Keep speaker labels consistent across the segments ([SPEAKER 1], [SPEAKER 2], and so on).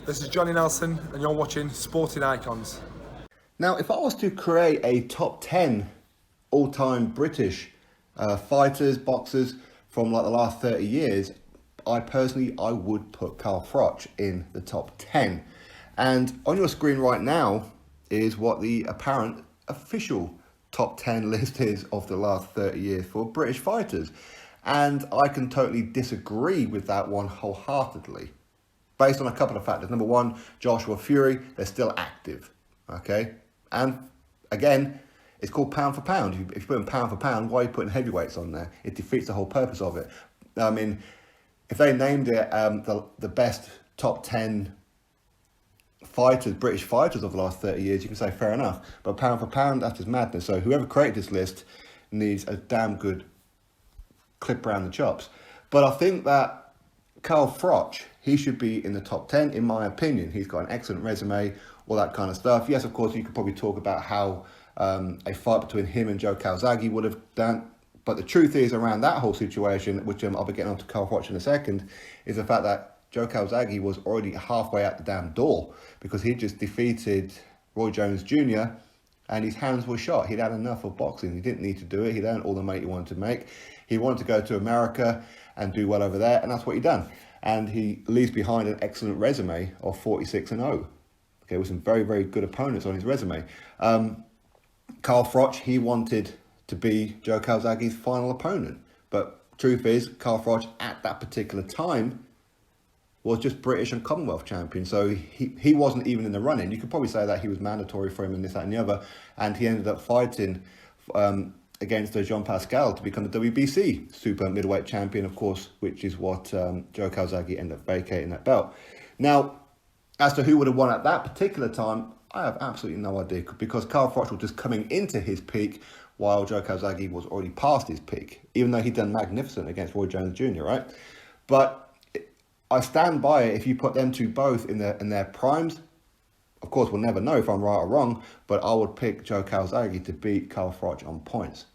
[SPEAKER 1] This is Johnny Nelson, and you're watching Sporting Icons.
[SPEAKER 2] Now, if I was to create a top 10 all-time British fighters, boxers from like the last 30 years, I would put Carl Froch in the top 10. And on your screen right now is what the apparent official top 10 list is of the last 30 years for British fighters. And I can totally disagree with that one wholeheartedly, based on a couple of factors. Number one, Joshua Fury, they're still active, okay? And again, it's called pound for pound. If you put in pound for pound, why are you putting heavyweights on there? It defeats the whole purpose of it. I mean, if they named it the best top 10 fighters, British fighters of the last 30 years, you can say fair enough. But pound for pound, that's just madness. So whoever created this list needs a damn good clip around the chops. But I think that Carl Froch, he should be in the top 10, in my opinion. He's got an excellent resume, all that kind of stuff. Yes, of course, you could probably talk about how a fight between him and Joe Calzaghe would have done. But the truth is, around that whole situation, which I'll be getting on to Carl Froch in a second, is the fact that Joe Calzaghe was already halfway out the damn door because he just defeated Roy Jones Jr. and his hands were shot. He'd had enough of boxing. He didn't need to do it. He'd earned all the money he wanted to make. He wanted to go to America and do well over there, and that's what he done. And he leaves behind an excellent resume of 46-0. Okay, with some very, very good opponents on his resume. Carl Froch, he wanted to be Joe Calzaghe's final opponent. But truth is, Carl Froch at that particular time was just British and Commonwealth champion. So he wasn't even in the running. You could probably say that he was mandatory for him and this, that and the other. And he ended up fighting against Jean Pascal to become the WBC super middleweight champion, of course, which is what Joe Calzaghe ended up vacating that belt. Now, as to who would have won at that particular time, I have absolutely no idea, because Carl Froch was just coming into his peak while Joe Calzaghe was already past his peak, even though he'd done magnificent against Roy Jones Jr., right? But I stand by it. If you put them two both in their primes, of course, we'll never know if I'm right or wrong, but I would pick Joe Calzaghe to beat Carl Froch on points.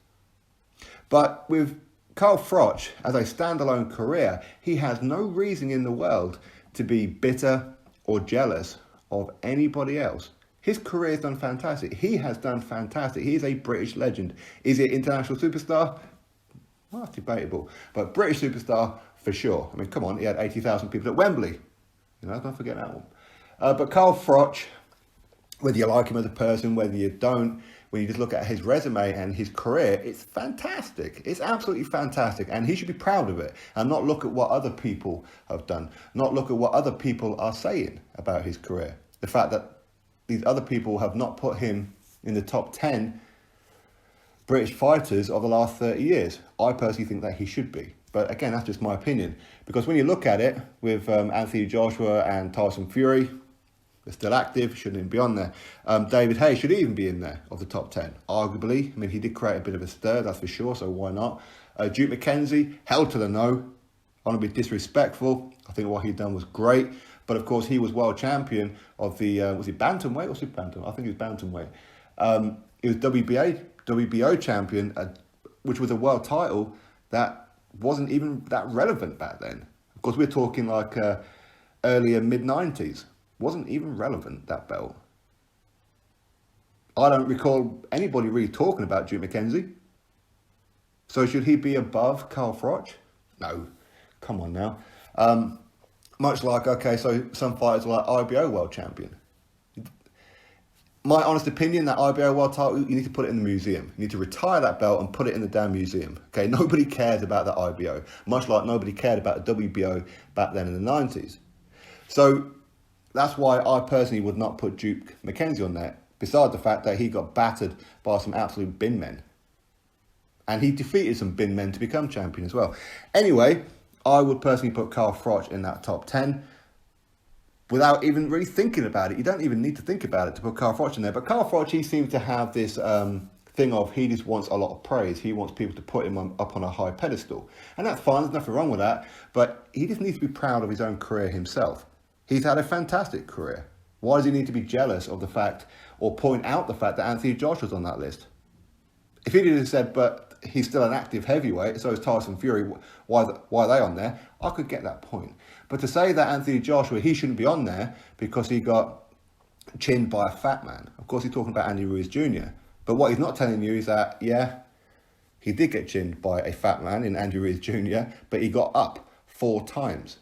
[SPEAKER 2] But with Carl Froch, as a standalone career, he has no reason in the world to be bitter or jealous of anybody else. His career has done fantastic. He has done fantastic. He is a British legend. Is he an international superstar? Well, that's debatable. But British superstar for sure. I mean, come on, he had 80,000 people at Wembley. You know, don't forget that one. But Carl Froch, whether you like him as a person, whether you don't, when you just look at his resume and his career, it's fantastic. It's absolutely fantastic. And he should be proud of it and not look at what other people have done, not look at what other people are saying about his career. The fact that these other people have not put him in the top 10 British fighters of the last 30 years. I personally think that he should be. But again, that's just my opinion. Because when you look at it with Anthony Joshua and Tyson Fury, they're still active, shouldn't even be on there. David Haye should even be in there of the top 10, arguably. I mean, he did create a bit of a stir, that's for sure, so why not? Duke McKenzie, held to the no. I want to be disrespectful. I think what he'd done was great. But of course, he was world champion of the, was it bantamweight or super bantam? I think it was bantamweight. He was WBO champion, which was a world title that wasn't even that relevant back then. Of course, we're talking like earlier mid-90s. Wasn't even relevant, that belt. I don't recall anybody really talking about Duke McKenzie. So should he be above Carl Froch? No, come on now. Much like, okay, so some fighters are like IBO world champion. My honest opinion, that IBO world title, you need to put it in the museum. You need to retire that belt and put it in the damn museum. Okay, nobody cares about the IBO, much like nobody cared about the WBO back then in the 90s. So that's why I personally would not put Duke McKenzie on there, besides the fact that he got battered by some absolute bin men. And he defeated some bin men to become champion as well. Anyway, I would personally put Carl Froch in that top 10 without even really thinking about it. You don't even need to think about it to put Carl Froch in there. But Carl Froch, he seems to have this thing of he just wants a lot of praise. He wants people to put him up on a high pedestal. And that's fine, there's nothing wrong with that. But he just needs to be proud of his own career himself. He's had a fantastic career. Why does he need to be jealous of the fact or point out the fact that Anthony Joshua's on that list? If he just said, but he's still an active heavyweight, so is Tyson Fury, why are they on there? I could get that point. But to say that Anthony Joshua, he shouldn't be on there because he got chinned by a fat man. Of course, he's talking about Andy Ruiz Jr. But what he's not telling you is that, yeah, he did get chinned by a fat man in Andy Ruiz Jr., but he got up 4 times.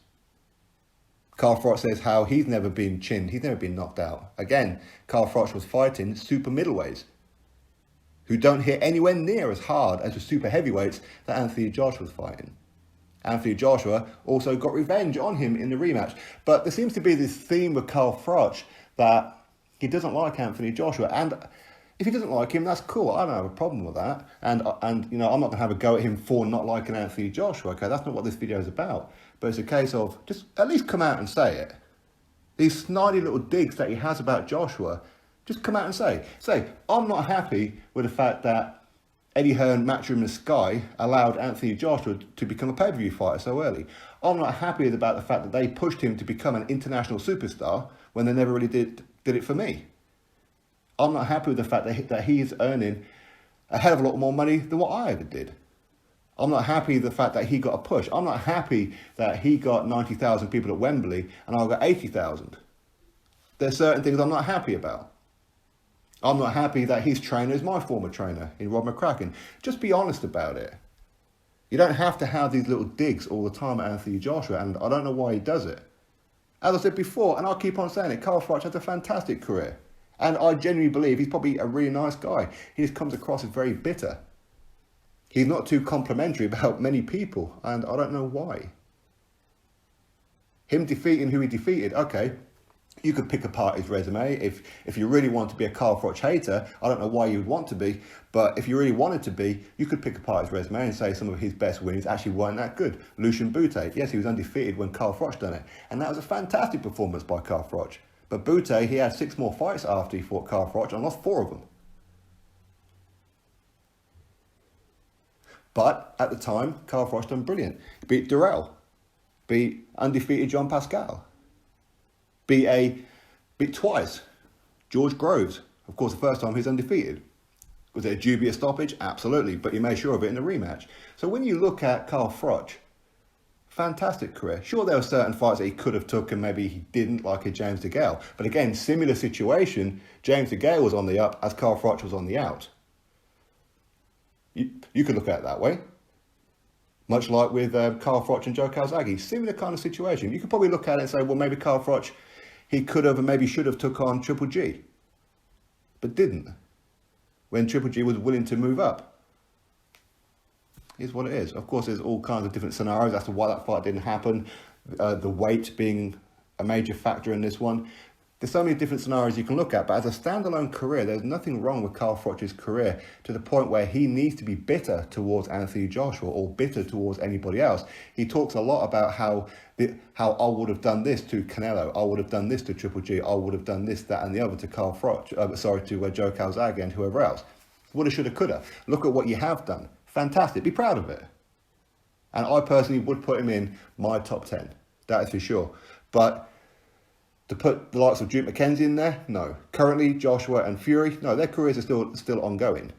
[SPEAKER 2] Carl Froch says how he's never been chinned, he's never been knocked out. Again, Carl Froch was fighting super middleweights who don't hit anywhere near as hard as the super heavyweights that Anthony Joshua was fighting. Anthony Joshua also got revenge on him in the rematch. But there seems to be this theme with Carl Froch that he doesn't like Anthony Joshua. And if he doesn't like him, that's cool. I don't have a problem with that. And you know, I'm not going to have a go at him for not liking Anthony Joshua. Okay, that's not what this video is about. But it's a case of just at least come out and say it. These snidey little digs that he has about Joshua, just come out and say, I'm not happy with the fact that Eddie Hearn, Matchroom in the Sky allowed Anthony Joshua to become a pay-per-view fighter so early. I'm not happy about the fact that they pushed him to become an international superstar when they never really did it for me. I'm not happy with the fact that he's earning a hell of a lot more money than what I ever did. I'm not happy with the fact that he got a push. I'm not happy that he got 90,000 people at Wembley and I got 80,000. There's certain things I'm not happy about. I'm not happy that his trainer is my former trainer in Rob McCracken. Just be honest about it. You don't have to have these little digs all the time at Anthony Joshua, and I don't know why he does it. As I said before, and I'll keep on saying it, Carl Froch has a fantastic career. And I genuinely believe he's probably a really nice guy. He just comes across as very bitter. He's not too complimentary about many people, and I don't know why. Him defeating who he defeated, okay, you could pick apart his resume. If you really want to be a Carl Froch hater, I don't know why you would want to be, but if you really wanted to be, you could pick apart his resume and say some of his best wins actually weren't that good. Lucian Bute, yes, he was undefeated when Carl Froch done it, and that was a fantastic performance by Carl Froch. But Bute, he had 6 more fights after he fought Carl Froch and lost 4 of them. But at the time, Carl Froch done brilliant. He beat Durrell, beat undefeated John Pascal, beat twice George Groves. Of course, the first time he's undefeated. Was it a dubious stoppage? Absolutely, but he made sure of it in the rematch. So when you look at Carl Froch, fantastic career. Sure, there were certain fights that he could have took and maybe he didn't, like a James DeGale. But again, similar situation, James DeGale was on the up as Carl Froch was on the out. You could look at it that way. Much like with Carl Froch and Joe Calzaghe. Similar kind of situation. You could probably look at it and say, well, maybe Carl Froch, he could have and maybe should have took on Triple G. But didn't. When Triple G was willing to move up. Is what it is. Of course, there's all kinds of different scenarios as to why that fight didn't happen. The weight being a major factor in this one. There's so many different scenarios you can look at, but as a standalone career, there's nothing wrong with Carl Froch's career to the point where he needs to be bitter towards Anthony Joshua or bitter towards anybody else. He talks a lot about how I would have done this to Canelo, I would have done this to Triple G, I would have done this, that and the other to Carl Froch, to Joe Calzaghe and whoever else. Woulda, shoulda, coulda. Look at what you have done. Fantastic. Be proud of it. And I personally would put him in my top 10. That is for sure. But to put the likes of Duke McKenzie in there, no. Currently, Joshua and Fury, no, their careers are still ongoing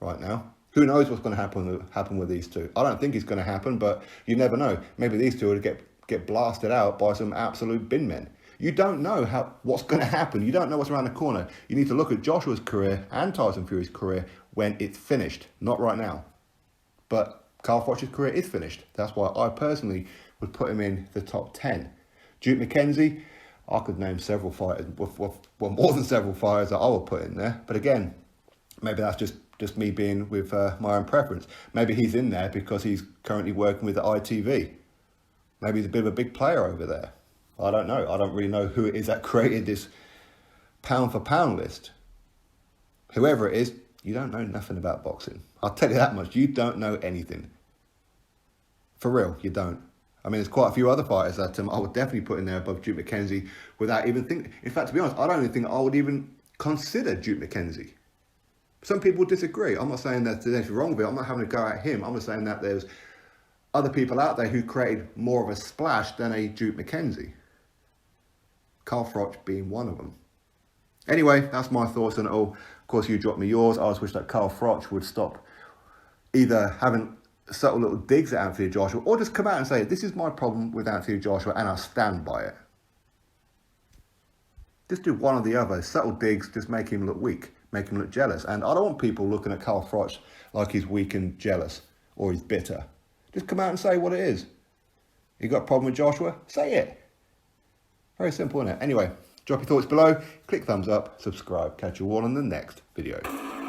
[SPEAKER 2] right now. Who knows what's going to happen with these two? I don't think it's going to happen, but you never know. Maybe these two will get blasted out by some absolute bin men. You don't know what's going to happen. You don't know what's around the corner. You need to look at Joshua's career and Tyson Fury's career when it's finished, not right now. But Carl Froch's career is finished. That's why I personally would put him in the top 10. Duke McKenzie, I could name several fighters, well, more than several fighters that I would put in there. But again, maybe that's just me being with my own preference. Maybe he's in there because he's currently working with the ITV. Maybe he's a bit of a big player over there. I don't know. I don't really know who it is that created this pound for pound list. Whoever it is, you don't know nothing about boxing. I'll tell you that much. You don't know anything. For real, you don't. I mean, there's quite a few other fighters that I would definitely put in there above Duke McKenzie without even thinking. In fact, to be honest, I don't even think I would even consider Duke McKenzie. Some people disagree. I'm not saying that there's anything wrong with it. I'm not having a go at him. I'm just saying that there's other people out there who created more of a splash than a Duke McKenzie. Carl Froch being one of them. Anyway, that's my thoughts on it all. Of course, you drop me yours. I just wish that Carl Froch would stop either having subtle little digs at Anthony Joshua, or just come out and say, this is my problem with Anthony Joshua and I stand by it. Just do one or the other. Subtle digs just make him look weak, make him look jealous. And I don't want people looking at Carl Froch like he's weak and jealous or he's bitter. Just come out and say what it is. You got a problem with Joshua? Say it. Very simple, isn't it? Anyway, drop your thoughts below, click thumbs up, subscribe. Catch you all in the next video.